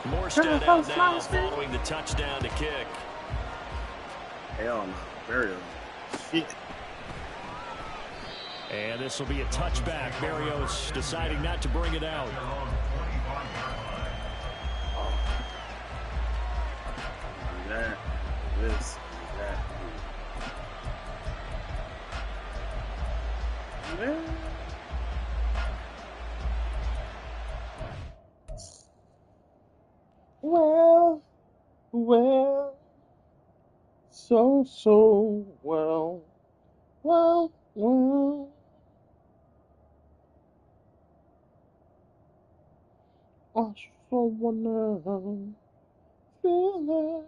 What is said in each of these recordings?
Morstead out now following the touchdown to kick. Hell no. Very shit. And this will be a touchback. Berrios deciding not to bring it out. That, this, that. Yeah. Well, so well. I so wanna feel it.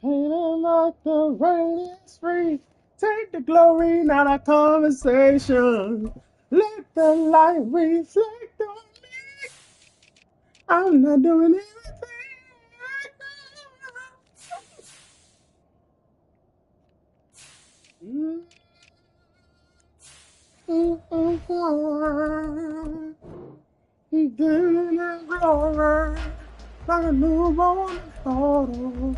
Painting like the rain is free. Take the glory, not a conversation. Let the light reflect on me. I'm not doing anything. Giving it glory, like a newborn photo.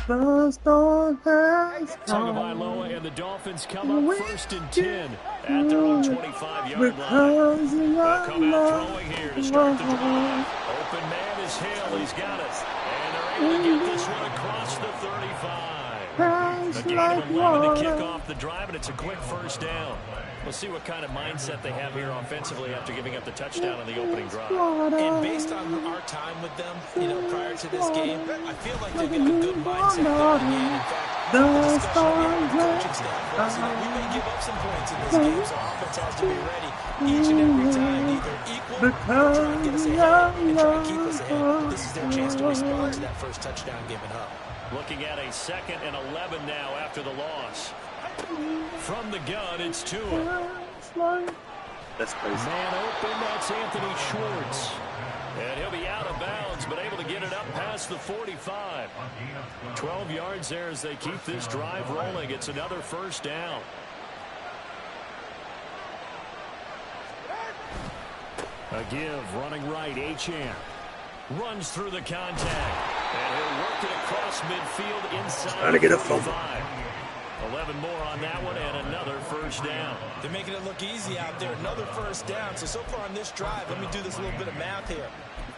The storm has come. Tagovailoa and the Dolphins come up 1st and 10 at their own 25-yard line. They'll come out throwing here to start the drive. Open man is Hill. He's got it. And they're able to get this one across the 35. A gain of 11 to kick off the drive, and it's a quick first down. We'll see what kind of mindset they have here offensively after giving up the touchdown on the opening drive. And based on our time with them, prior to this game, I feel like they've got a good mindset going in. In fact, the discussion here with the coaching staff was, we may give up some points in this game, so offense has to be ready each and every time, either equal or try and get us ahead and try and keep us ahead. This is their chance to respond to that first touchdown given up. Looking at a 2nd and 11 now after the loss. From the gun, it's Tua. That's crazy. Man open, that's Anthony Schwartz. And he'll be out of bounds, but able to get it up past the 45. 12 yards there as they keep this drive rolling. It's another first down. A give, running right, Achane. Runs through the contact. And he'll work it across midfield inside. Trying to get a fumble. 11 more on that one and another first down. They're making it look easy out there. Another first down. So far on this drive, let me do this little bit of math here.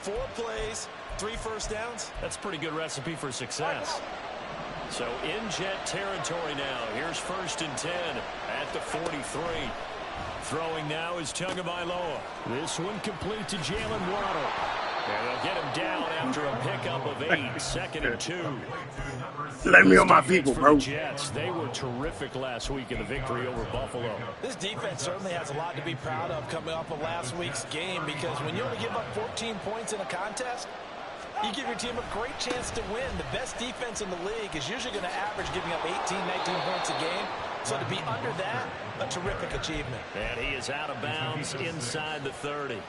4 plays, 3 first downs. That's a pretty good recipe for success. So in Jet territory now. Here's 1st and 10 at the 43. Throwing now is Tagovailoa. This one complete to Jalen Waddle. And they'll get him down after a pickup of 8. 2nd and 2. Let me on my people, bro. Jets, they were terrific last week in the victory over Buffalo. This defense certainly has a lot to be proud of coming off of last week's game, because when you only give up 14 points in a contest, you give your team a great chance to win. The best defense in the league is usually going to average giving up 18, 19 points a game. So to be under that, a terrific achievement. And he is out of bounds inside the 30.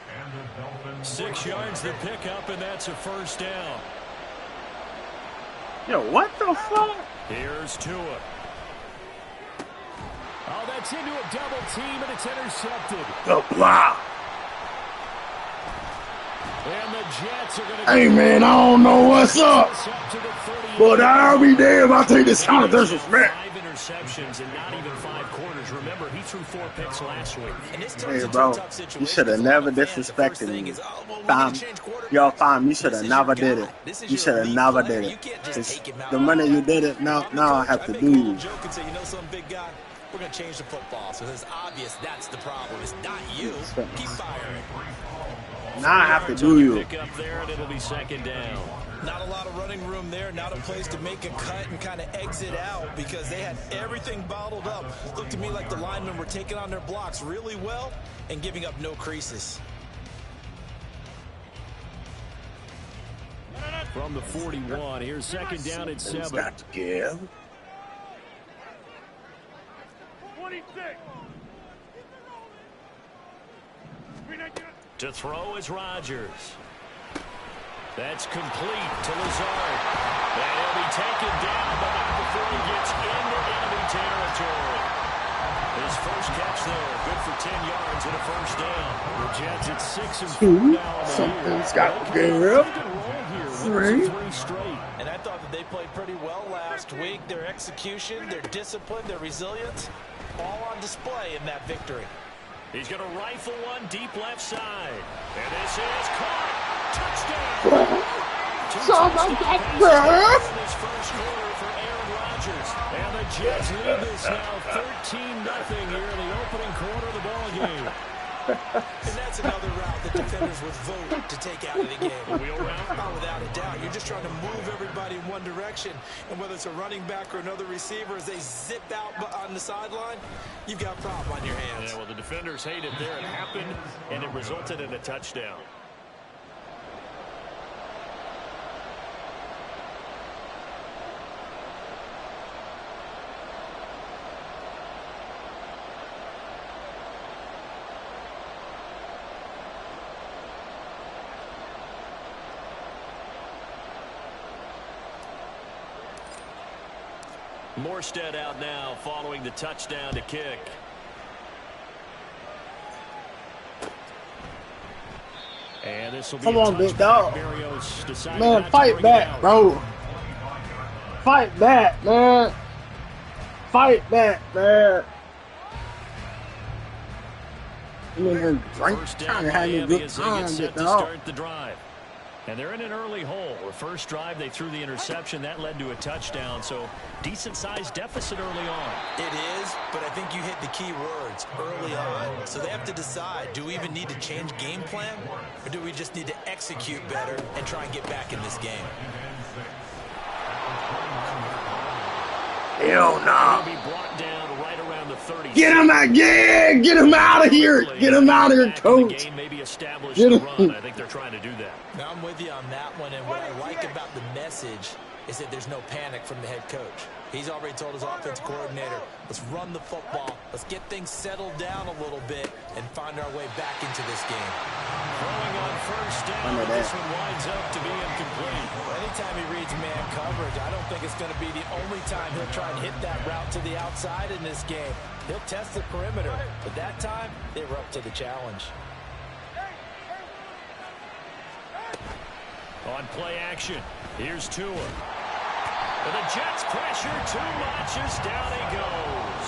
6 yards to pick up, and that's a first down. Yo, what the fuck? Here's Tua. Oh, that's into a double team, and it's intercepted. The block. And the Jets are going to... Hey, man, I don't know what's up. But I'll be damned if I take this kind of disrespect. 5 interceptions in not even 5 quarters. Remember, he threw 4 picks last week. Hey, bro, you should have never disrespected me. Yo, fam, you should have never did it. You should have never did it. It's the minute you did it, now I have to do you. We're going to change the football. So it's obvious that's the problem. It's not you. Keep firing. Now I have to do you. Pick up there, and it'll be 2nd down. Not a lot of running room there. Not a place to make a cut and kind of exit out, because they had everything bottled up. Looked to me like the linemen were taking on their blocks really well and giving up no creases. From the 41, here's 2nd down at 7. Got to give. 26. To throw is Rodgers. That's complete to Lazard. And he'll be taken down, but not before he gets into enemy it a first down. The Jets at 6 and 4 2. now. Something's got to give. 3. And I thought that they played pretty well last week. Their execution, their discipline, their resilience, all on display in that victory. He's going to rifle one deep left side. And this is caught. Touchdown. So This first quarter for Aaron Rodgers. And the Jets lead this now 13-0 here in the opening quarter of the ball game. And that's another route that defenders would vote to take out of the game. Wheel route? Not without a doubt. You're just trying to move everybody in one direction. And whether it's a running back or another receiver, as they zip out on the sideline, you've got a problem on your hands. Yeah, well, the defenders hate it there. It happened, and it resulted in a touchdown. Morstead out now following the touchdown to kick. And this will be Come on, big dog. Man, Man, fight back, bro. Fight back, man. Fight back, man. First down, Miami as they get set to start the drive. And they're in an early hole. The first drive, they threw the interception. That led to a touchdown. So, decent-sized deficit early on. It is, but I think you hit the key words, early on. So they have to decide, do we even need to change game plan? Or do we just need to execute better and try and get back in this game? Hell no. He'll be brought down right around the 30. Get him out, yeah, get him out of here. Get him out of here, coach. Maybe established the run. I think they're trying to do that. Now, I'm with you on that one, and what I like about the message is that there's no panic from the head coach. He's already told his offensive coordinator, let's run the football, let's get things settled down a little bit, and find our way back into this game. Throwing on first down, this one winds up to be incomplete. Well, anytime he reads man coverage, I don't think it's going to be the only time he'll try and hit that route to the outside in this game. He'll test the perimeter, but that time, they were up to the challenge. On play action, here's Tua. And the Jets pressure too much as down he goes.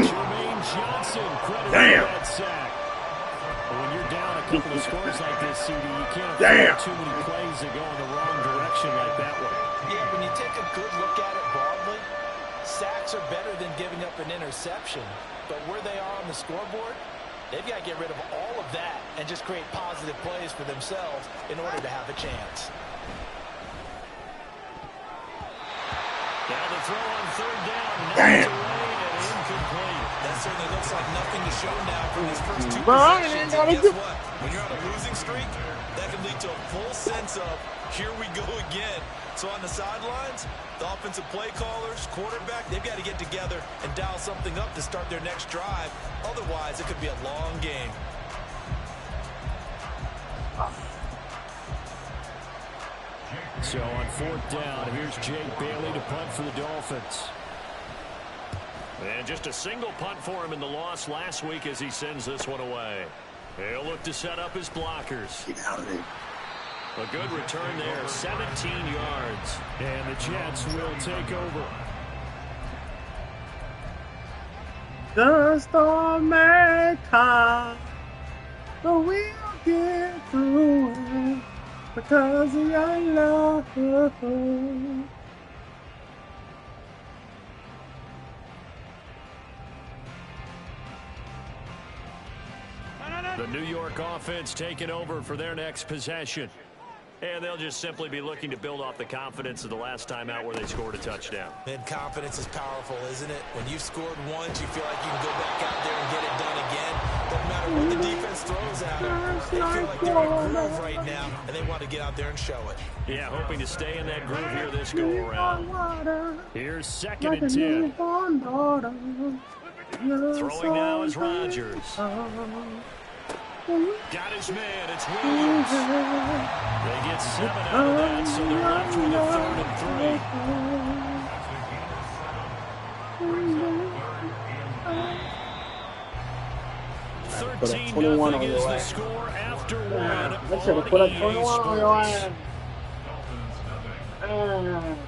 Jermaine Johnson credited for that sack. But when you're down a couple of scores like this, CD, you can't afford too many plays that go in the wrong direction like that one. Yeah, when you take a good look at it broadly, sacks are better than giving up an interception. But where they are on the scoreboard, they've got to get rid of all of that and just create positive plays for themselves in order to have a chance. Now the throw on third down. Damn. Incomplete. That certainly looks like nothing to show now from his first two possessions. And guess what? When you're on a losing streak, that can lead to a full sense of, here we go again. So on the sidelines, the offensive play callers, quarterback, they've got to get together and dial something up to start their next drive. Otherwise, it could be a long game. So on fourth down, here's Jake Bailey to punt for the Dolphins. And just a single punt for him in the loss last week as he sends this one away. He'll look to set up his blockers. Get out of there. A good return there, 17 yards. And the Jets will take over. The storm may come, but we'll get through it because of your love. The New York offense taking over for their next possession. And they'll just simply be looking to build off the confidence of the last time out where they scored a touchdown. And confidence is powerful, isn't it? When you've scored once, you feel like you can go back out there and get it done again. Doesn't matter what the defense throws at them. They feel like they're in a groove right now, and they want to get out there and show it. Yeah, hoping to stay in that groove here this go-around. Here's second and 10. Throwing now is Rodgers. Got his man, it's Williams. They get 7 out of that, so they're left with a 3rd and 3. 3rd put up 21 on your ass. I should have put up 21 on your ass.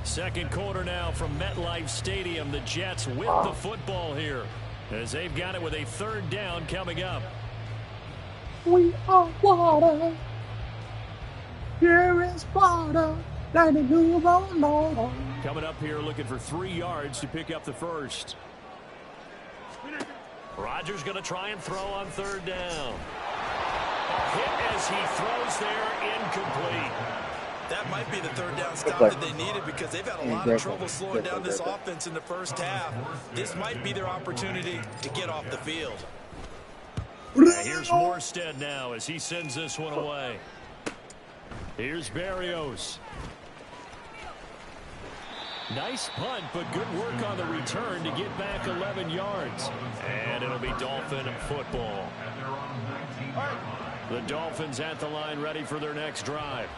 Second quarter now from MetLife Stadium. The Jets with the football here as they've got it with a third down coming up. We are water. Here is water. Like the new road. Coming up here looking for 3 yards to pick up the first. Rodgers going to try and throw on third down. A hit as he throws there, incomplete. That might be the third down stop that they needed because they've had a lot of trouble slowing down this offense in the first half. This might be their opportunity to get off the field. Here's Morstead now as he sends this one away. Here's Berrios. Nice punt, but good work on the return to get back 11 yards. And it'll be Dolphin football. The Dolphins at the line ready for their next drive.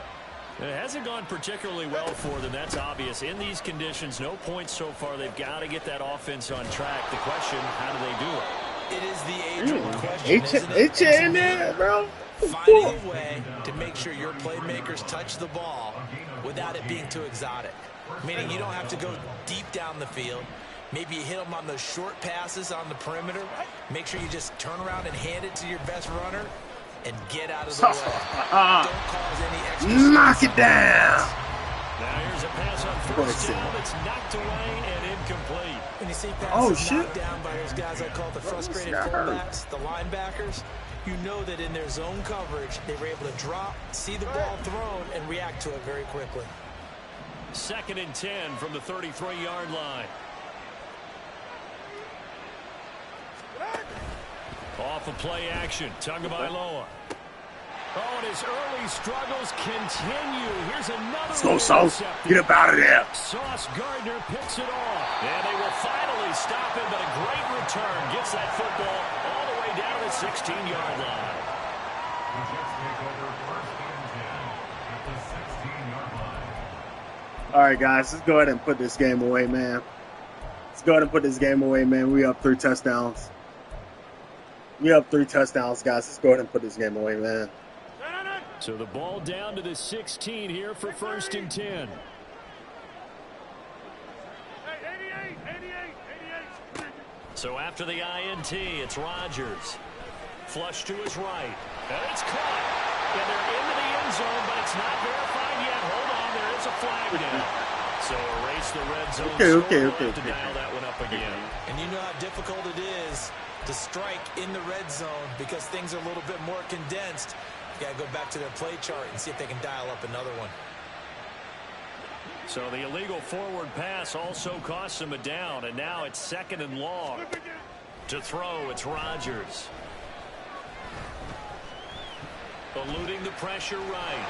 It hasn't gone particularly well for them. That's obvious. In these conditions, no points so far. They've got to get that offense on track. The question, how do they do it? It is the age-old question, isn't it? in there, bro. Finding a way to make sure your playmakers touch the ball without it being too exotic. Meaning you don't have to go deep down the field. Maybe you hit them on those short passes on the perimeter. Make sure you just turn around and hand it to your best runner and get out of the way. Don't cause any extra knock it down. Now here's a pass on first down. It's knocked away and incomplete. When you see passes knocked down by those guys I call the frustrated fullbacks, the linebackers, you know that in their zone coverage, they were able to drop, see the ball thrown, and react to it very quickly. 2nd and 10 from the 33-yard line. Off of play action, Tagovailoa. Oh, and his early struggles continue. Here's another. Let's go, Sauce. Get up out of there. Sauce Gardner picks it off. And they will finally stop him, but a great return. Gets that football all the way down the 16-yard line. All right, guys, let's go ahead and put this game away, man. Let's go ahead and put this game away, man. We up 3 touchdowns. We up 3 touchdowns, guys. Let's go ahead and put this game away, man. So the ball down to the 16 here for 1st and 10. So after the INT, it's Rodgers. Flush to his right. And it's caught. And they're into the end zone, but it's not verified yet. Hold on, there is a flag down. So erase the red zone. Okay. To dial that one up again. And you know how difficult it is to strike in the red zone because things are a little bit more condensed. You got to go back to their play chart and see if they can dial up another one. So the illegal forward pass also costs him a down, and now it's 2nd and long. To throw, it's Rodgers. Eluding the pressure right.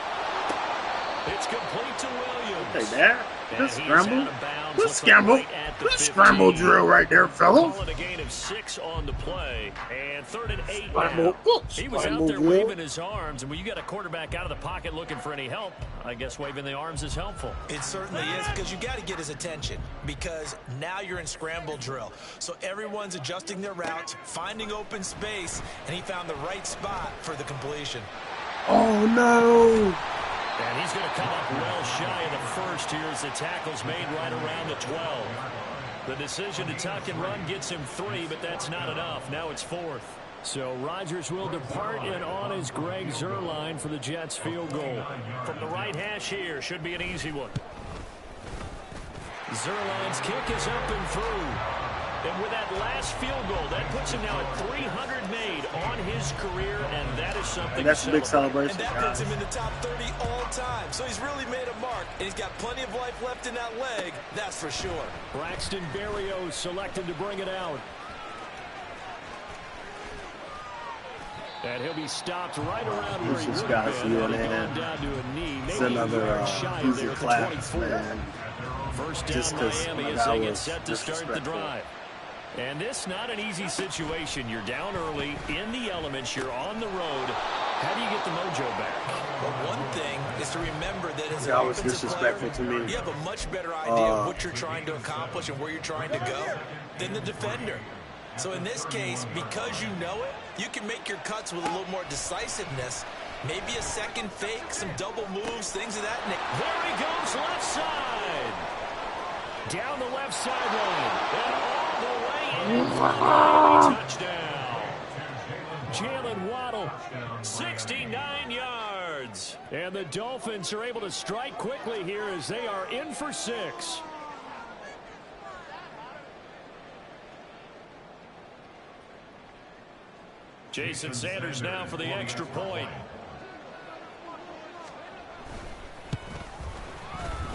It's complete to Williams. Hey, there. Good scramble. Good scramble. Good scramble drill right there, fellas. Calling a gain of 6 on the play. And 3rd and 8 now. He was out there waving his arms. And when you got a quarterback out of the pocket looking for any help, I guess waving the arms is helpful. It certainly is because you got to get his attention because now you're in scramble drill. So everyone's adjusting their routes, finding open space, and he found the right spot for the completion. Oh, no. And he's going to come up well shy of the first here as the tackle's made right around the 12. The decision to tuck and run gets him 3, but that's not enough. Now it's 4th. So Rodgers will depart, and on is Greg Zuerlein for the Jets field goal. From the right hash here, should be an easy one. Zuerlein's kick is up and through. And with that last field goal, that puts him now at 300 made on his career, and that is something. And that's a big celebration. And that puts him in the top 30 all time. So he's really made a mark, and he's got plenty of life left in that leg, that's for sure. Braxton Berrios selected to bring it out. And he'll be stopped right around where he would have been. Down to a knee. It's another easy class, man. First down Miami as they get set to start the drive. And this not an easy situation. You're down early, in the elements, you're on the road. How do you get the mojo back? Well, one thing is to remember that as an was disrespectful player, to me. You have a much better idea of what you're trying to accomplish and where you're trying to go than the defender. So in this case, because you know it, you can make your cuts with a little more decisiveness. Maybe a second fake, some double moves, things of that nature. There he goes, left side. Down the left sideline. And all the way in for the touchdown. Jalen Waddle, 69 yards. And the Dolphins are able to strike quickly here as they are in for 6. Jason Sanders now for the extra point.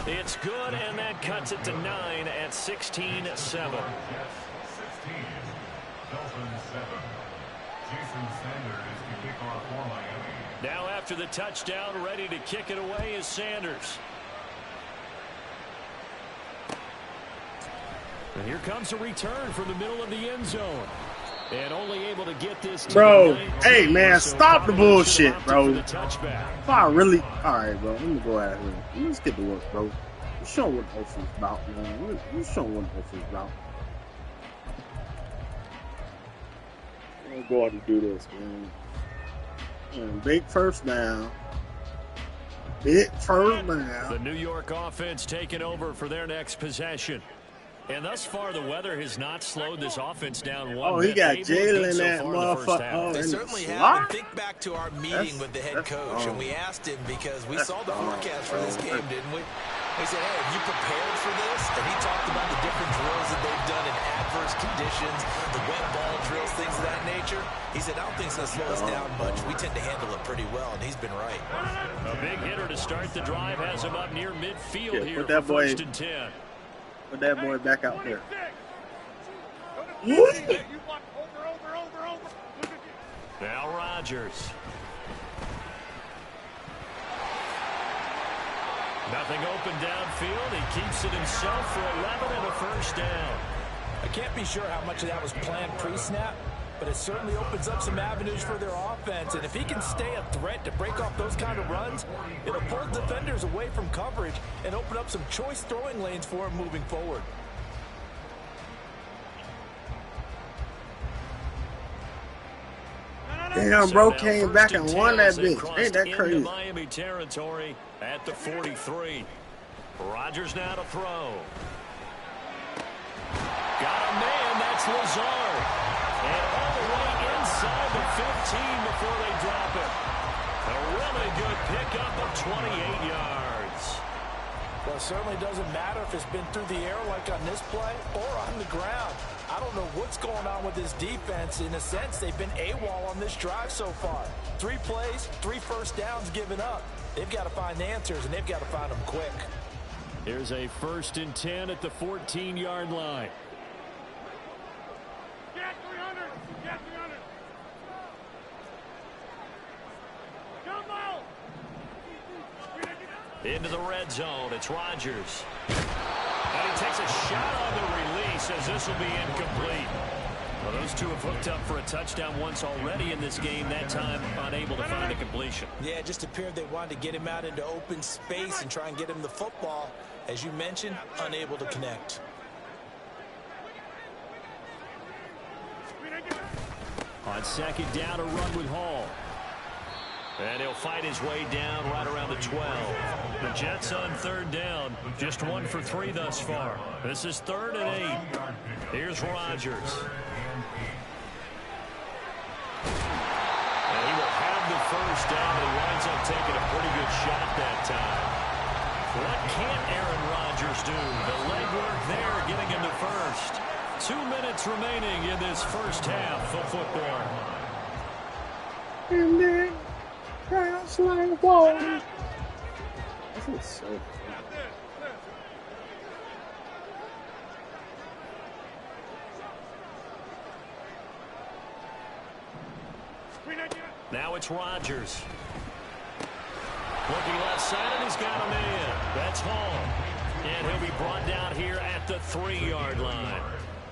It's good, and that cuts it to 9 at 16-7. Dolphins 7. Jason Sanders to kick off for Miami. Now after the touchdown, ready to kick it away is Sanders. And here comes a return from the middle of the end zone. And only able to get this to bro. 19, Hey, man, so stop the bullshit, bro. the touchback. If I really, all right, bro. Let me go out here. Let's get to work, bro. You show what the offense about, man. You show what the offense about. I'm gonna go out and do this, man. Big first down. Big first down. The New York offense taking over for their next possession. And thus far, the weather has not slowed this offense down one bit. He got Jalen that motherfucker. They certainly have. And think back to our meeting with the head coach, and we asked him because we saw the forecast for this game, didn't we? He said, hey, have you prepared for this? And he talked about the different drills that they've done in adverse conditions, the wet ball drills, things of that nature. He said, I don't think it's going to slow us down much. We tend to handle it pretty well, and he's been right. A big hitter to start the drive has him up near midfield here that for boy, 1st and 10. Put that boy back out there. Now Rodgers. Nothing open downfield. He keeps it himself for 11 and a first down. I can't be sure how much of that was planned pre-snap, but it certainly opens up some avenues for their offense. And if he can stay a threat to break off those kind of runs, it'll pull defenders away from coverage and open up some choice throwing lanes for him moving forward. Damn, bro came back and won that bitch. Ain't that crazy? Miami territory at the 43. Rodgers now to throw. Got a man, that's Lazard. And all the way inside the 15 before they drop it. A really good pickup of 28 yards. Well, it certainly doesn't matter if it's been through the air like on this play or on the ground. I don't know what's going on with this defense. In a sense, they've been AWOL on this drive so far. 3 plays, 3 first downs given up. They've got to find answers, and they've got to find them quick. Here's a 1st and 10 at the 14-yard line. Get 300! Get 300! Into the red zone. It's Rodgers. And he takes a shot on the release as this will be incomplete. Well, those two have hooked up for a touchdown once already in this game, that time unable to find a completion. Yeah, it just appeared they wanted to get him out into open space and try and get him the football. As you mentioned, unable to connect. On 2nd down, a run with Hall. And he'll fight his way down right around the 12. The Jets on 3rd down. Just 1 for 3 thus far. This is 3rd and 8. Here's Rodgers. And he will have the first down. He winds up taking a pretty good shot that time. What can't Aaron Rodgers do? The legwork there getting him to first. 2 minutes remaining in this first half of football. And then crash like water. This is so funny. Now it's Rodgers. Looking left side, and he's got a man. That's Hall. And he'll be brought down here at the 3-yard line.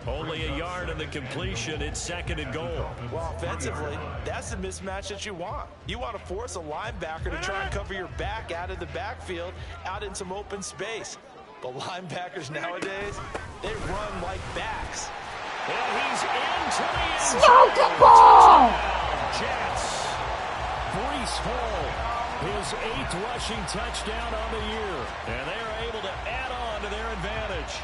Only a yard in the completion. It's 2nd and goal. Well, offensively, that's the mismatch that you want. You want to force a linebacker to try and cover your back out of the backfield, out in some open space. But linebackers nowadays, they run like backs. And he's into the end zone. Smoke the ball! Jets. Breece Hall, his 8th rushing touchdown on the year. And they are able to add on to their advantage.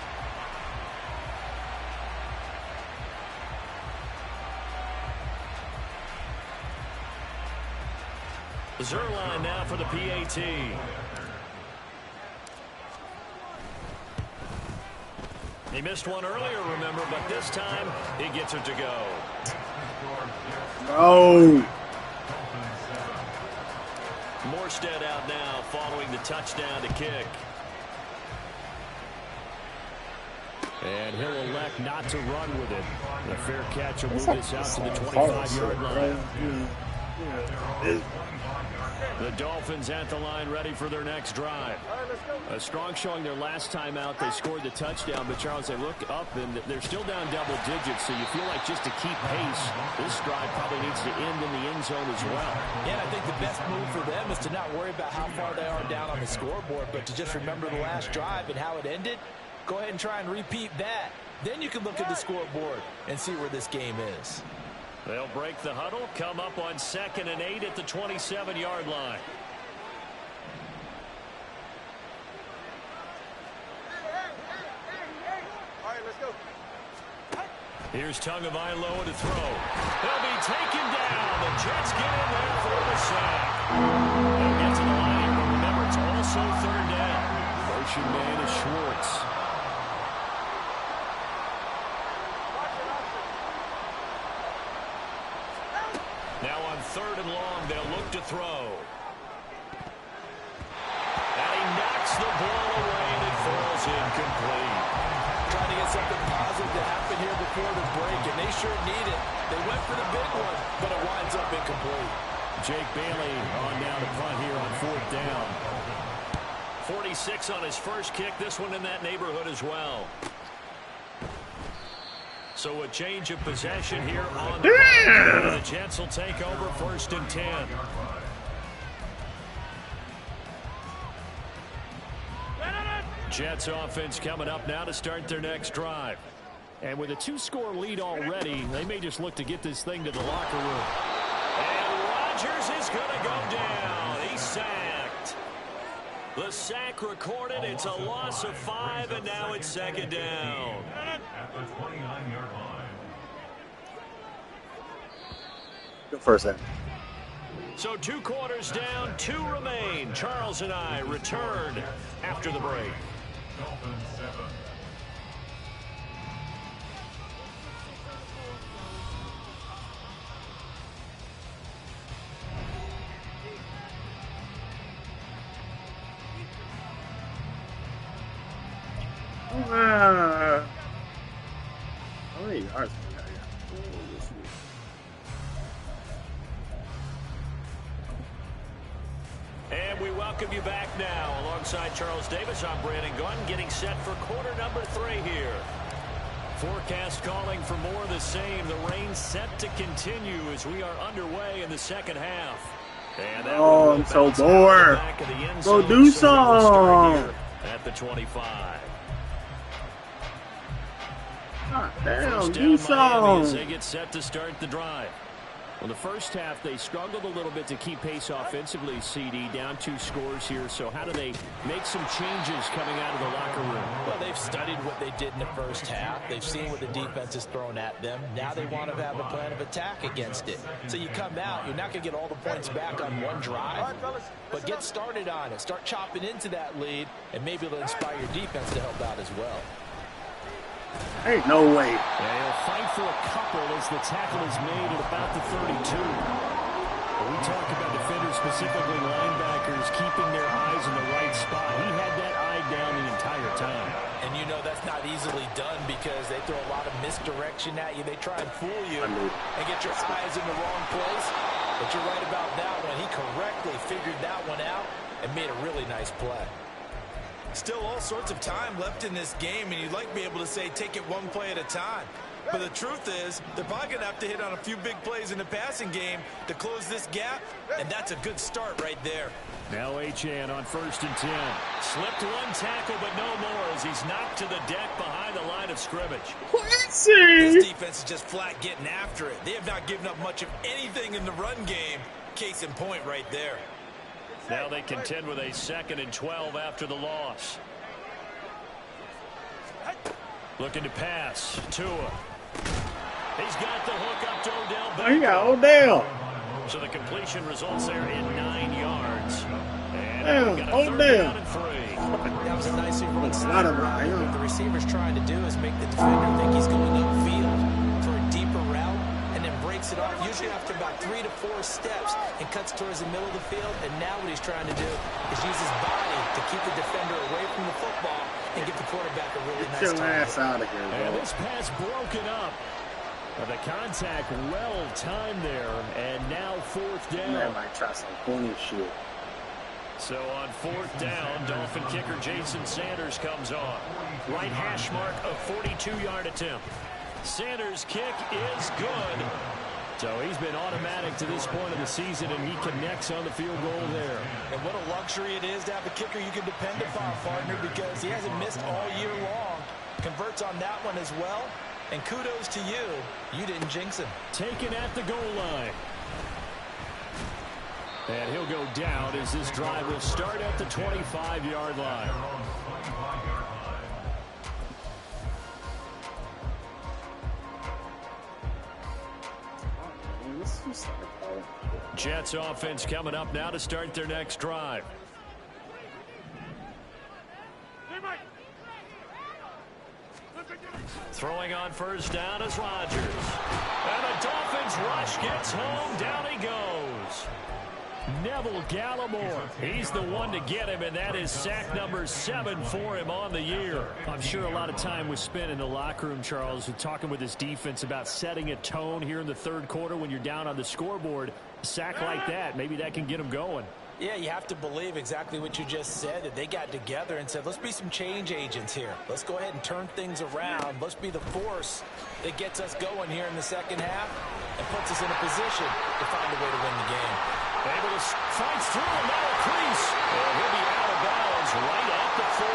Zuerlein now for the PAT. He missed one earlier, remember, but this time he gets it to go. No. Morstead out now following the touchdown to kick. And he'll elect not to run with it. The fair catch will move this out to the 25-yard line. The Dolphins at the line ready for their next drive. A strong showing their last time out. They scored the touchdown, but Charles, they look up and they're still down double digits, so you feel like just to keep pace, this drive probably needs to end in the end zone as well. Yeah, I think the best move for them is to not worry about how far they are down on the scoreboard, but to just remember the last drive and how it ended. Go ahead and try and repeat that. Then you can look at the scoreboard and see where this game is. They'll break the huddle, come up on 2nd and 8 at the 27-yard line. All right, let's go. Here's Tagovailoa to throw. He'll be taken down. The Jets get in there for the sack. They'll get to the line here, but remember, it's also 3rd down. Motion man is Schwartz. Now on 3rd and long, they'll look to throw. And he knocks the ball away, and it falls incomplete. Trying to get something positive to happen here before the break, and they sure need it. They went for the big one, but it winds up incomplete. Jake Bailey on down to punt here on 4th down. 46 on his first kick. This one in that neighborhood as well. So a change of possession here on the punt. The Jets will take over 1st and 10. Jets offense coming up now to start their next drive. And with a 2-score lead already, they may just look to get this thing to the locker room. And Rodgers is going to go down. He's sacked. The sack recorded. It's a loss of 5, and now it's 2nd down. At the 29-yard line. Go first, then. So 2 quarters down, 2 remain. Charles and I return after the break. Dolphins 7. How many yards we got here? And we welcome you back now. Alongside Charles Davis, I'm Brandon Gunn, getting set for quarter number 3 here. Forecast calling for more of the same. The rain set to continue as we are underway in the 2nd half. And oh, I'm so bored. Go do some. At the 25. God damn, do Miami some. as they get set to start the drive. Well, the first half, they struggled a little bit to keep pace offensively, CD, down 2 scores here. So how do they make some changes coming out of the locker room? Well, they've studied what they did in the first half. They've seen what the defense has thrown at them. Now they want to have a plan of attack against it. So you come out, you're not going to get all the points back on one drive, but get started on it. Start chopping into that lead, and maybe it'll inspire your defense to help out as well. Ain't no way. Yeah, he'll fight for a couple as the tackle is made at about the 32. When we talk about defenders, specifically linebackers, keeping their eyes in the right spot. He had that eye down the entire time. And you know that's not easily done because they throw a lot of misdirection at you. They try and fool you and get your eyes in the wrong place. But you're right about that one. He correctly figured that one out and made a really nice play. Still all sorts of time left in this game, and you'd like to be able to say take it one play at a time. But the truth is, they're probably going to have to hit on a few big plays in the passing game to close this gap, and that's a good start right there. Now Achane on 1st and 10. Slipped one tackle, but no more as he's knocked to the deck behind the line of scrimmage. This defense is just flat getting after it. They have not given up much of anything in the run game. Case in point right there. Now they contend with a 2nd and 12 after the loss. Looking to pass. Tua. He's got the hook up to Odell Beckham. Oh, he got Odell. So the completion results there in 9 yards. Damn, Odell. That was a nice run. What the receiver's trying to do is make the defender think he's going upfield for a deeper route and then breaks it off, usually after about 3 to 4 steps, and cuts towards the middle of the field. And now what he's trying to do is use his body to keep the defender away from the football and give the quarterback a really nice Get your ass out of here, bro. And this pass broken up. The contact well timed there, and now 4th down. Man might try some corny shit. So on 4th down, Dolphin kicker Jason Sanders comes on. Right hash mark, a 42-yard attempt. Sanders' kick is good. So he's been automatic to this point of the season, and he connects on the field goal there. And what a luxury it is to have a kicker you can depend upon, partner, because he hasn't missed all year long. Converts on that one as well. And kudos to you. You didn't jinx him. Taken at the goal line. And he'll go down as this drive will start at the 25-yard line. Jets offense coming up now to start their next drive. Throwing on 1st down is Rodgers. And the Dolphins rush gets home. Down he goes. Neville Gallimore. He's the one to get him, and that is sack number 7 for him on the year. I'm sure a lot of time was spent in the locker room, Charles, talking with his defense about setting a tone here in the 3rd quarter when you're down on the scoreboard. A sack like that, maybe that can get him going. Yeah, you have to believe exactly what you just said, that they got together and said, let's be some change agents here. Let's go ahead and turn things around. Let's be the force that gets us going here in the 2nd half and puts us in a position to find a way to win the game. Able to fight through a metal crease. And he'll be out of bounds right at the 40.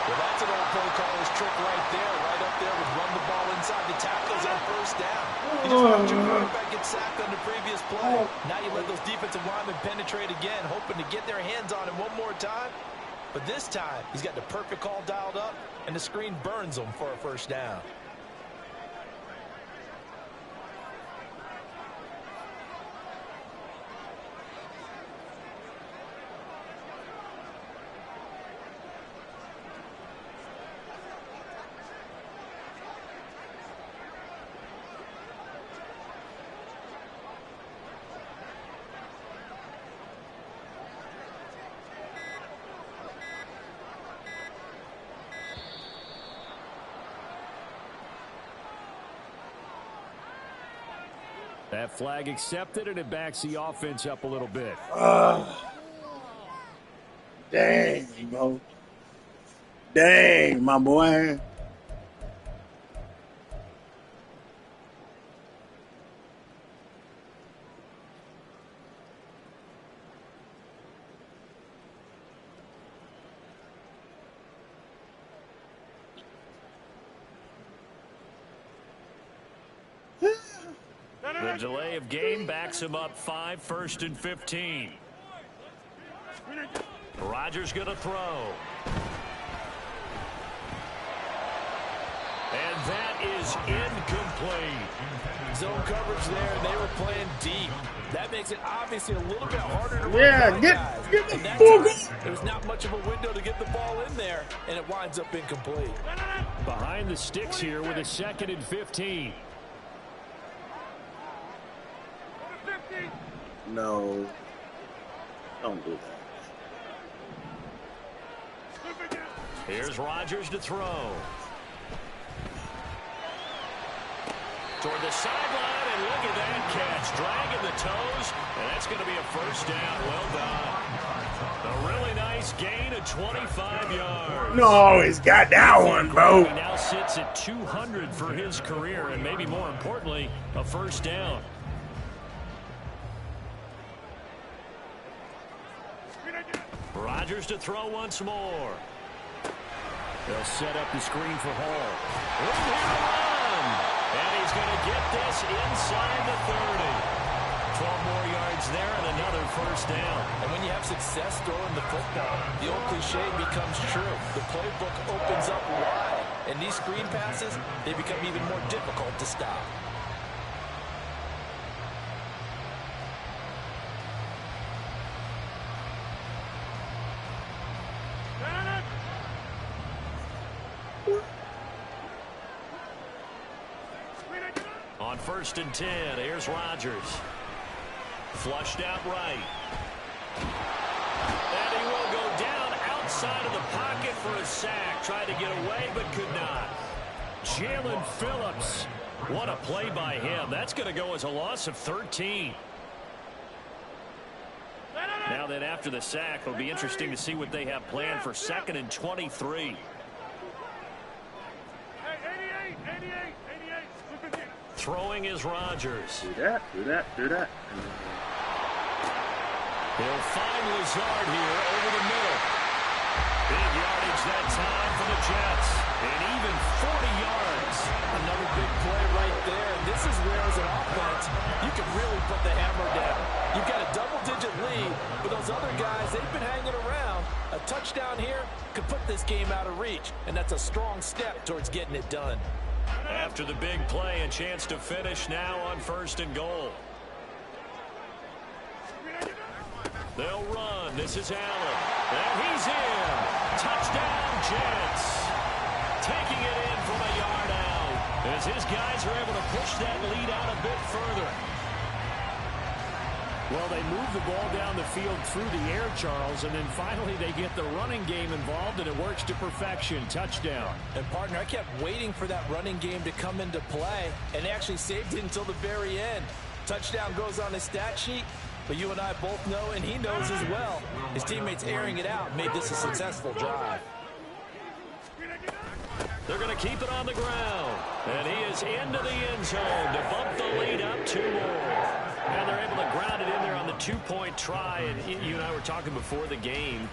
Well, that's an old play caller's trick right there. Right up there with run the ball inside the tackles on 1st down. You just watch your quarterback get sacked on the previous play. Now you let those defensive linemen penetrate again, hoping to get their hands on him one more time. But this time, he's got the perfect call dialed up, and the screen burns him for a 1st down. That flag accepted, and it backs the offense up a little bit. Dang, bro. Dang, my boy. The delay of game backs him up 5, 1st and 15. Rodgers going to throw. And that is incomplete. Zone coverage there, and they were playing deep. That makes it obviously a little bit harder to run. Yeah, get the ball. There was not much of a window to get the ball in there, and it winds up incomplete. Behind the sticks here with a 2nd and 15. No. Don't do that. Here's Rodgers to throw. toward the sideline, and look at that catch. Dragging the toes, and that's going to be a first down. Well done. A really nice gain of 25 yards. No, he's got that one, bro. He now sits at 200 for his career, and maybe more importantly, a first down. Rodgers to throw once more. They'll set up the screen for Hall. Room here to run. And he's going to get this inside the 30. 12 more yards there and another first down. And when you have success throwing the football, the old cliche becomes true. The playbook opens up wide. And these screen passes, they become even more difficult to stop. On 1st and 10, here's Rodgers. Flushed out right. And he will go down outside of the pocket for a sack. Tried to get away, but could not. Jalen Phillips. What a play by him. That's going to go as a loss of 13. Now then, after the sack, it'll be interesting to see what they have planned for 2nd and 23. Throwing is Rodgers. Do that, do that, do that. He'll find Lazard here over the middle. Big yardage that time for the Jets. And even 40 yards. Another big play right there. And this is where, as an offense, you can really put the hammer down. You've got a double-digit lead, but those other guys, they've been hanging around. A touchdown here could put this game out of reach, and that's a strong step towards getting it done. After the big play, a chance to finish now on 1st and goal. They'll run. This is Allen. And he's in. Touchdown, Jets. Taking it in from a yard out. As his guys are able to push that lead out a bit further. Well, they move the ball down the field through the air, Charles, and then finally they get the running game involved, and it works to perfection. Touchdown. And, partner, I kept waiting for that running game to come into play, and they actually saved it until the very end. Touchdown goes on his stat sheet, but you and I both know, and he knows as well, his teammates airing it out made this a successful drive. They're going to keep it on the ground. And he is into the end zone to bump the lead up 2 more. And they're able to ground it in there on the 2-point try. And you and I were talking before the game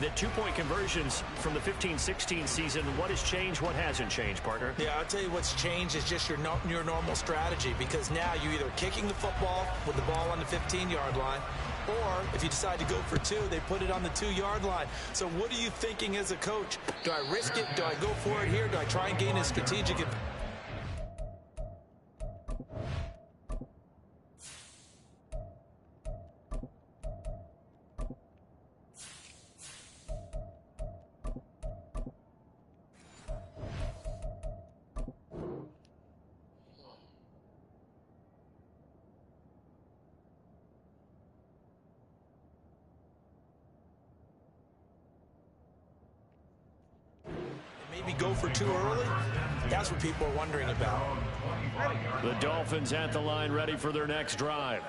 that 2-point conversions from the 15-16 season, what has changed, what hasn't changed, partner? Yeah, I'll tell you what's changed is just your normal strategy, because now you're either kicking the football with the ball on the 15-yard line, or if you decide to go for 2, they put it on the 2-yard line. So what are you thinking as a coach? Do I risk it? Do I go for it here? Do I try and gain a strategic advantage? Maybe go for 2 early? That's what people are wondering about. The Dolphins at the line, ready for their next drive.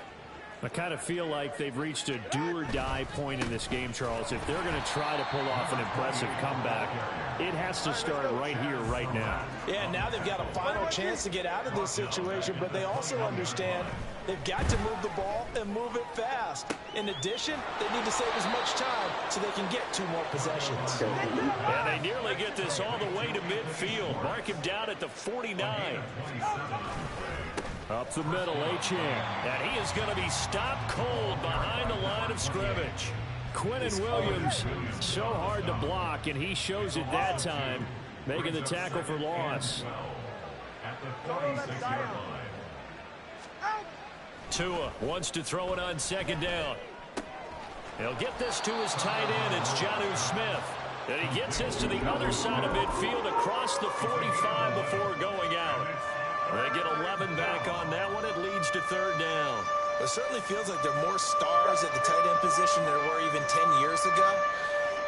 I kind of feel like they've reached a do-or-die point in this game, Charles. If they're going to try to pull off an impressive comeback, it has to start right here, right now. Yeah, now they've got a final chance to get out of this situation, but they also understand they've got to move the ball and move it fast. In addition, they need to save as much time so they can get 2 more possessions. And they nearly get this all the way to midfield. Mark him down at the 49. Up the middle, Achane. And he is going to be stopped cold behind the line of scrimmage. Quinnen Williams, so hard to block, and he shows it that time, making the tackle for loss. At the 46-yard line. Tua wants to throw it on 2nd down. He'll get this to his tight end. It's Jonnu Smith. And he gets this to the other side of midfield across the 45 before going out. They get 11 back on that one. It leads to 3rd down. It certainly feels like there are more stars at the tight end position than there were even 10 years ago.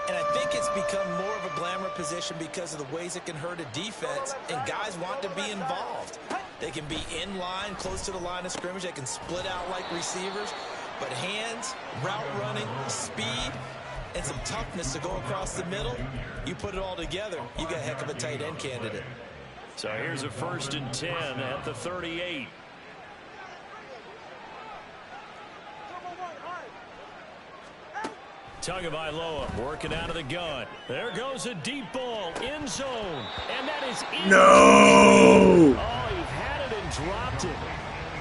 And I think it's become more of a glamour position because of the ways it can hurt a defense, and guys want to be involved. They can be in line, close to the line of scrimmage. They can split out like receivers. But hands, route running, speed, and some toughness to go across the middle, you put it all together, you got a heck of a tight end candidate. So here's a 1st and 10 at the 38. Tagovailoa working out of the gun. There goes a deep ball, end zone, and that is in. No! Oh, he had it and dropped it.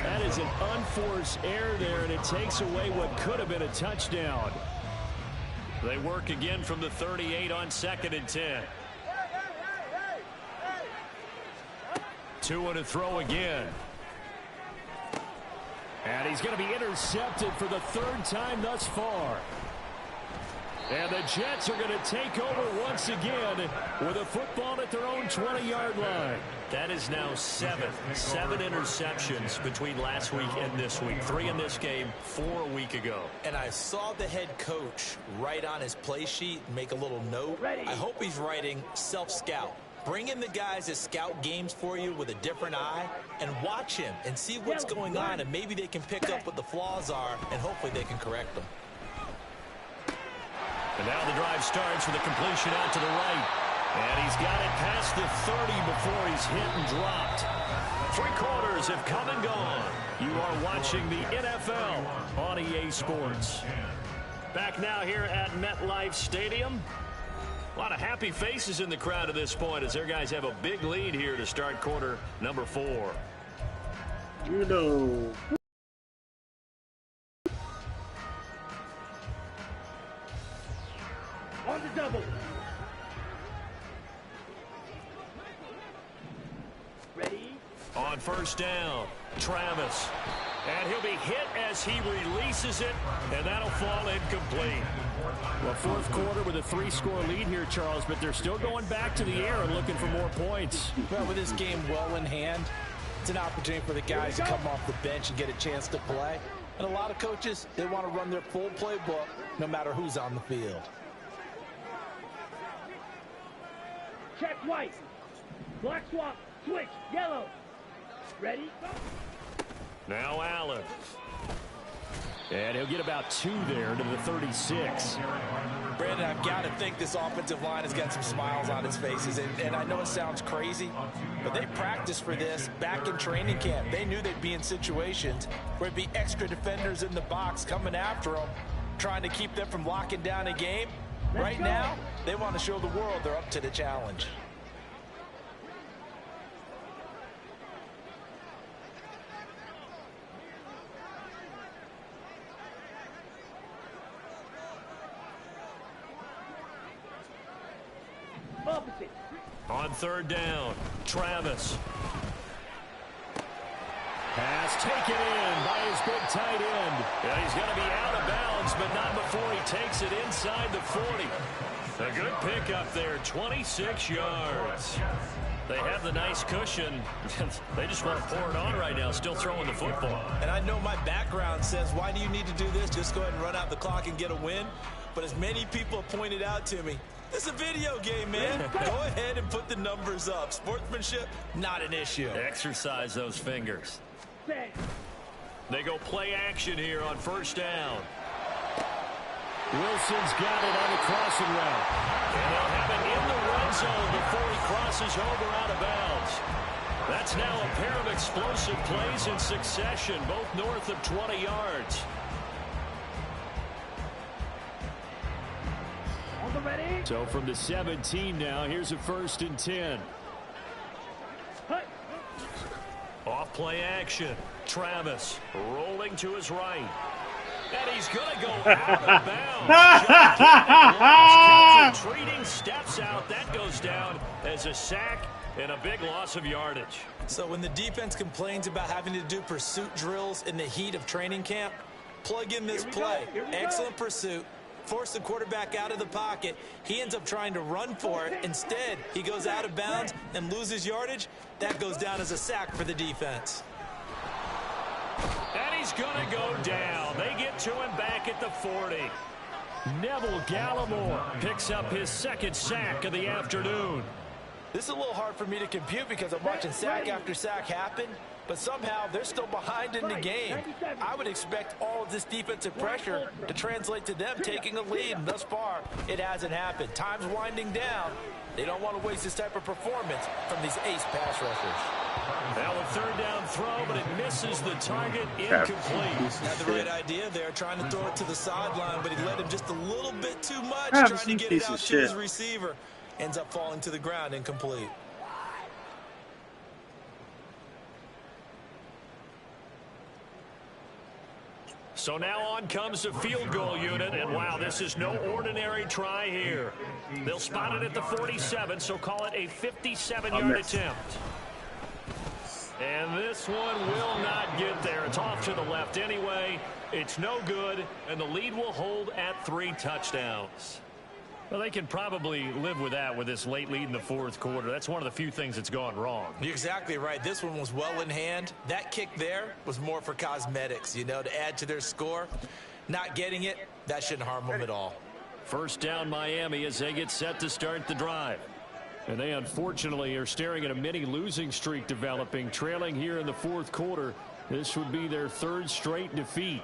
That is an unforced error there, and it takes away what could have been a touchdown. They work again from the 38 on 2nd and 10. 2 to throw again. And he's going to be intercepted for the 3rd time thus far. And the Jets are going to take over once again with a football at their own 20-yard line. That is now 7 interceptions between last week and this week. 3 in this game, 4 a week ago. And I saw the head coach write on his play sheet, make a little note. I hope he's writing self-scout. Bring in the guys that scout games for you with a different eye and watch him and see what's going on, and maybe they can pick up what the flaws are, and hopefully they can correct them. And now the drive starts with a completion out to the right. And he's got it past the 30 before he's hit and dropped. 3 quarters have come and gone. You are watching the NFL on EA Sports. Back now here at MetLife Stadium. A lot of happy faces in the crowd at this point as their guys have a big lead here to start quarter number 4. You know. On the double. Ready? On 1st down, Travis. And he'll be hit as he releases it, and that'll fall incomplete. Well, 4th quarter with a 3-score lead here, Charles, but they're still going back to the air and looking for more points. Well, with this game well in hand, it's an opportunity for the guys to come off the bench and get a chance to play. And a lot of coaches, they want to run their full playbook no matter who's on the field. Check twice. Black swap. Switch. Yellow. Ready? Now Allen. And he'll get about 2 there to the 36. Brandon, I've got to think this offensive line has got some smiles on its faces. And I know it sounds crazy, but they practiced for this back in training camp. They knew they'd be in situations where there'd be extra defenders in the box coming after them, trying to keep them from locking down a game. Right now, they want to show the world they're up to the challenge. Opposite. On 3rd down, Travis. Pass taken in by his big tight end. And he's going to be out of bounds, but not before he takes it inside the 40. A good pickup there, 26 yards. They have the nice cushion. They just want to pour it on right now, still throwing the football. And I know my background says, why do you need to do this? Just go ahead and run out the clock and get a win. But as many people have pointed out to me, this is a video game, man. Go ahead and put the numbers up. Sportsmanship, not an issue. Exercise those fingers. They go play action here on 1st down. Wilson's got it on the crossing route. And they'll have it in the red zone before he crosses over out of bounds. That's now a pair of explosive plays in succession, both north of 20 yards. So from the 17 now, here's a 1st and 10. Off play action. Travis rolling to his right. And he's going to go out of bounds. Retreating, steps out. That goes down as a sack and a big loss of yardage. So when the defense complains about having to do pursuit drills in the heat of training camp, plug in this play. Excellent pursuit. Force the quarterback out of the pocket. He ends up trying to run for it. Instead, he goes out of bounds and loses yardage. That goes down as a sack for the defense. And he's going to go down. They get to him back at the 40. Neville Gallimore picks up his 2nd sack of the afternoon. This is a little hard for me to compute because I'm watching sack after sack happen, but somehow they're still behind in the game. I would expect all of this defensive pressure to translate to them taking a lead, and thus far, it hasn't happened. Time's winding down. They don't want to waste this type of performance from these ace pass rushers. Now a third down throw, but it misses the target, incomplete. Had the right idea there, trying to throw it to the sideline, but he led him just a little bit too much, trying to get it out to his receiver. Ends up falling to the ground, incomplete. So now on comes the field goal unit, and wow, this is no ordinary try here. They'll spot it at the 47, so call it a 57-yard attempt. And this one will not get there. It's off to the left anyway. It's no good, and the lead will hold at 3 touchdowns. Well, they can probably live with that with this late lead in the fourth quarter. That's one of the few things that's gone wrong. You're exactly right. This one was well in hand. That kick there was more for cosmetics, you know, to add to their score. Not getting it, that shouldn't harm them at all. First down Miami as they get set to start the drive. And they unfortunately are staring at a mini losing streak developing, trailing here in the fourth quarter. This would be their 3rd straight defeat.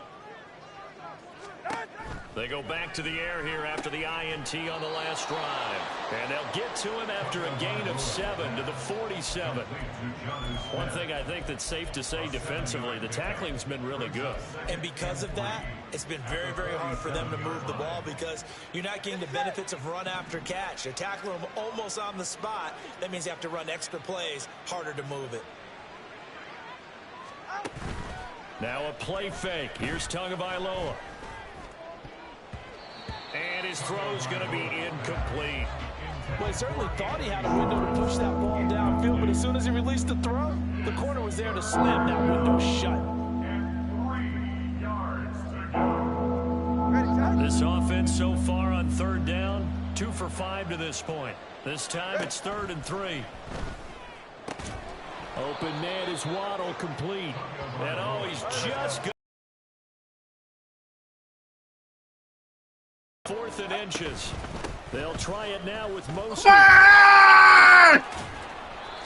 They go back to the air here after the INT on the last drive. And they'll get to him after a gain of 7 to the 47. One thing I think that's safe to say defensively, the tackling's been really good. And because of that, it's been very, very hard for them to move the ball because you're not getting the benefits of run after catch. They're tackling them almost on the spot. That means you have to run extra plays, harder to move it. Now a play fake. Here's Tagovailoa. And his throw's going to be incomplete. Well, he certainly thought he had a window to push that ball downfield, but as soon as he released the throw, the corner was there to slam that window shut. This offense so far on 3rd down, 2 for 5 to this point. This time it's 3rd and 3. Open man is Waddle, complete. And oh, he's just good. 4th and inches. They'll try it now with Mosley.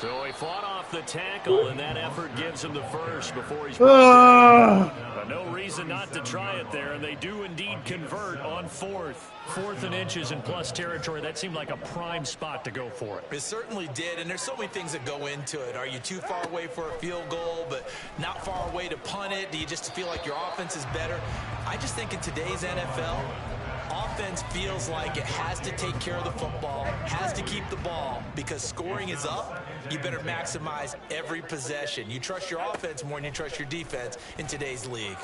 So he fought off the tackle, and that effort gives him the first before he's but no reason not to try it there, and they do indeed convert on 4th. 4th and inches in plus territory. That seemed like a prime spot to go for it. It certainly did, and there's so many things that go into it. Are you too far away for a field goal, but not far away to punt it? Do you just feel like your offense is better? I just think in today's NFL, offense feels like it has to take care of the football, has to keep the ball, because scoring is up. You better maximize every possession. You trust your offense more than you trust your defense in today's league.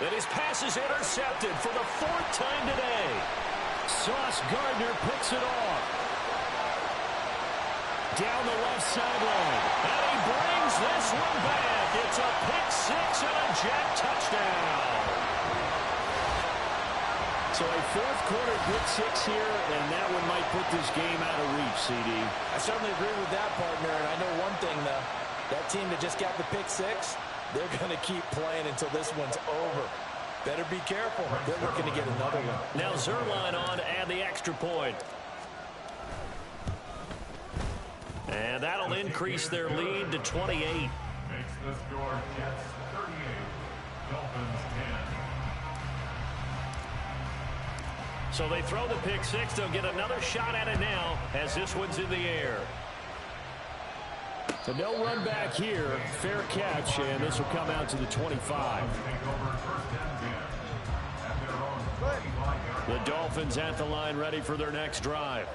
And his pass is intercepted for the 4th time today. Sauce Gardner picks it off. Down the left sideline. And he brings this one back. It's a pick-6 and a Jet touchdown. So a 4th quarter pick-6 here, and that one might put this game out of reach, CD. I certainly agree with that, partner, and I know one thing, though. That team that just got the pick-6, they're going to keep playing until this one's over. Better be careful. They're looking to get another one. Now Zuerlein on to add the extra point. And that'll increase their lead to 28. Makes the score Jets 38, Dolphins 10. So they throw the pick-6. They'll get another shot at it now as this one's in the air. So no run back here. Fair catch, and this will come out to the 25. The Dolphins at the line ready for their next drive.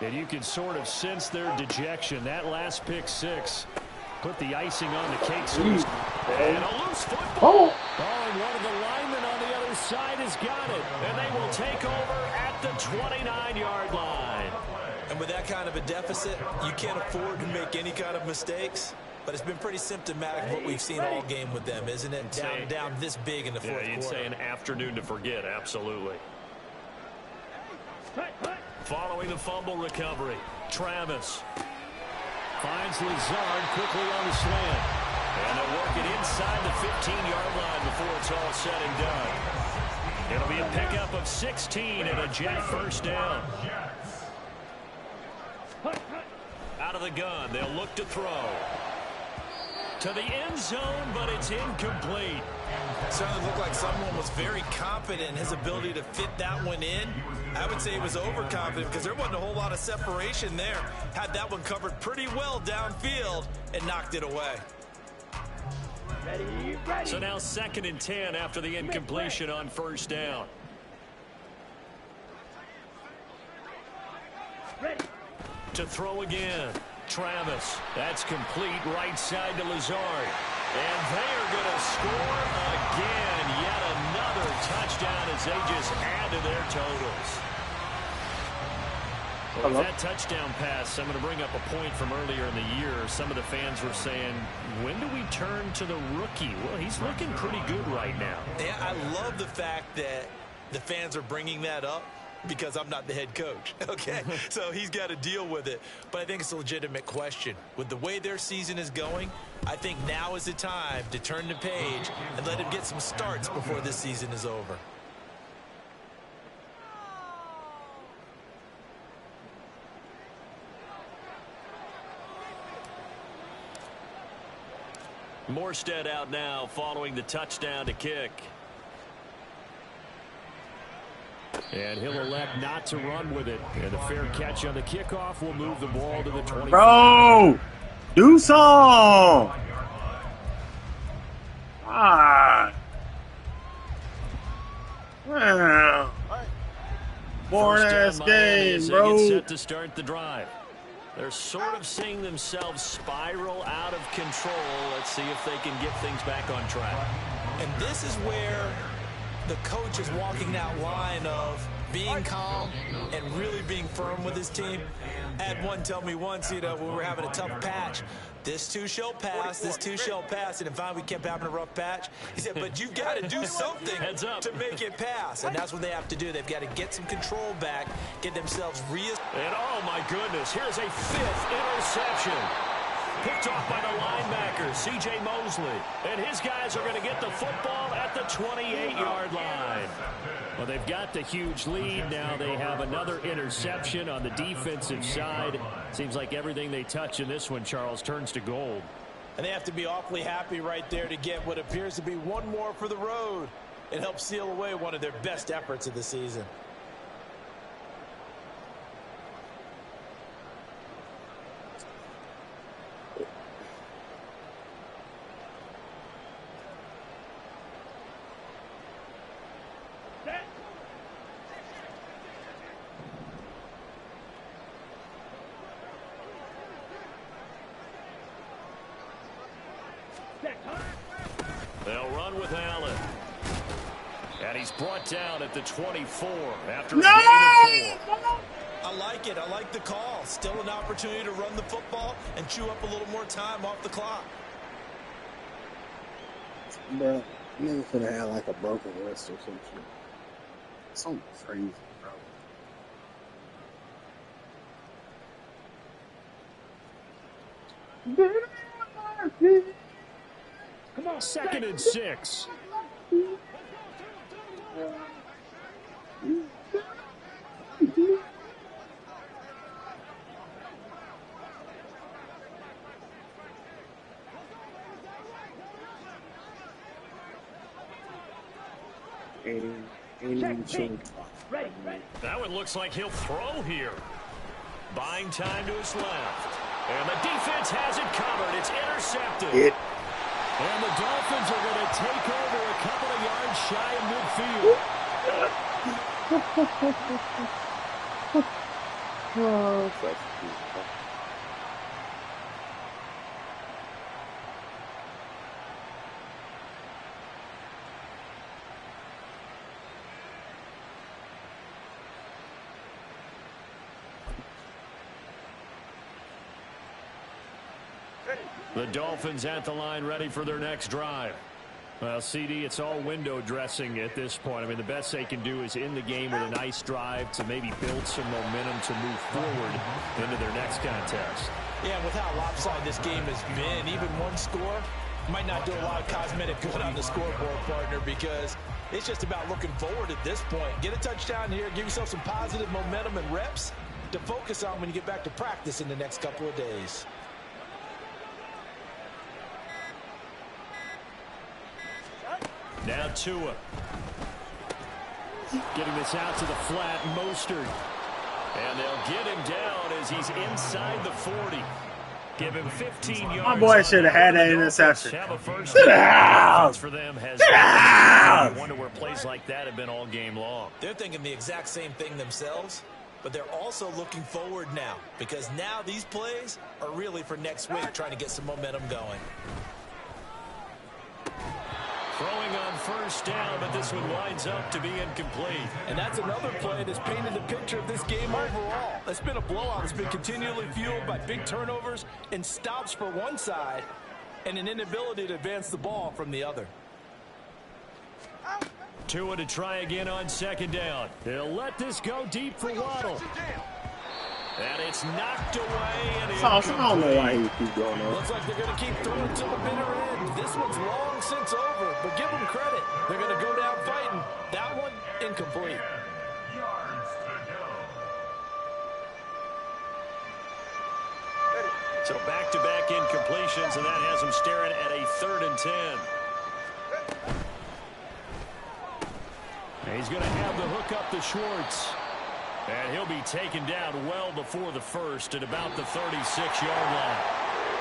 And you can sort of sense their dejection. That last pick-6 put the icing on the cake. And a loose football. Oh, and one of the linemen on the other side has got it. And they will take over at the 29-yard line. And with that kind of a deficit, you can't afford to make any kind of mistakes. But it's been pretty symptomatic of what we've seen all game with them, isn't it? Down this big in the fourth quarter. You'd say an afternoon to forget, absolutely. Following the fumble recovery, Travis finds Lazard quickly on the slant. And they'll work it inside the 15-yard line before it's all said and done. It'll be a pickup of 16 and a Jet first down. out of the gun. They'll look to throw. To the end zone, but it's incomplete. Certainly looked like someone was very confident in his ability to fit that one in. I would say he was overconfident because there wasn't a whole lot of separation there. Had that one covered pretty well downfield and knocked it away. Ready. So now 2nd and 10 after the incompletion on 1st down. Ready. To throw again. Travis. That's complete right side to Lazard. And they are going to score again. Yet another touchdown as they just add to their totals. Well, with that touchdown pass, I'm going to bring up a point from earlier in the year. Some of the fans were saying, when do we turn to the rookie? Well, he's looking pretty good right now. Yeah, I love the fact that the fans are bringing that up because I'm not the head coach, okay? So he's got to deal with it. But I think it's a legitimate question. With the way their season is going, I think now is the time to turn the page and let him get some starts before this season is over. Morstead out now following the touchdown to kick. And he'll elect not to run with it. And a fair catch on the kickoff will move the ball to the 20. Bro, do some. Ah. Wow. Boring ass game, bro. Get set to start the drive. They're sort of seeing themselves spiral out of control. Let's see if they can get things back on track. And this is where the coach is walking that line of being calm and really being firm with his team. I had one tell me once, when we were having a tough patch, this too shall pass, this too shall pass. And finally we kept having a rough patch. He said, but you've got to do something to make it pass. And that's what they have to do. They've got to get some control back, get themselves And oh my goodness, here's a 5th interception. Picked off by the linebacker, C.J. Mosley. And his guys are going to get the football at the 28-yard line. Well, they've got the huge lead. Now they have another interception on the defensive side. Seems like everything they touch in this one, Charles, turns to gold. And they have to be awfully happy right there to get what appears to be one more for the road. It helps seal away one of their best efforts of the season. They'll run with Allen. And he's brought down at the 24 after a No! gain of 4. I like it. I like the call. Still an opportunity to run the football and chew up a little more time off the clock. Bro, nigga could have had like a broken wrist or some shit. So crazy, bro. Come on, 2nd and 6. That one looks like he'll throw here. Buying time to his left. And the defense has it covered. It's intercepted. And the Dolphins are going to take over a couple of yards shy of midfield. Oh, that's cute. The Dolphins at the line ready for their next drive. Well, CD, it's all window dressing at this point. I mean, the best they can do is in the game with a nice drive to maybe build some momentum to move forward into their next contest. Yeah, with how lopsided this game has been, even one score might not do a lot of cosmetic good on the scoreboard, partner, because it's just about looking forward at this point. Get a touchdown here, give yourself some positive momentum and reps, to focus on when you get back to practice in the next couple of days. Now Tua. Getting this out to the flat, Mostert. And they'll get him down as he's inside the 40. Give him 15 yards. My boy should have had that interception. Sit down! For them has Sit down! I wonder where plays like that have been all game long. They're thinking the exact same thing themselves, but they're also looking forward now because now these plays are really for next week, trying to get some momentum going. Throwing on first down, but this one winds up to be incomplete. And that's another play that's painted the picture of this game overall. It's been a blowout. It's been continually fueled by big turnovers and stops for one side and an inability to advance the ball from the other. Tua to try again on second down. He'll let this go deep for Waddle. And it's knocked away. And I don't know why he keep going on. Looks like they're going to keep throwing to the bitter end. This one's long since over, but give them credit. They're going to go down fighting. That one, incomplete. So back-to-back incompletions, and that has them staring at a 3rd and 10. And he's going to have the hook up to Schwartz. And he'll be taken down well before the first at about the 36-yard line.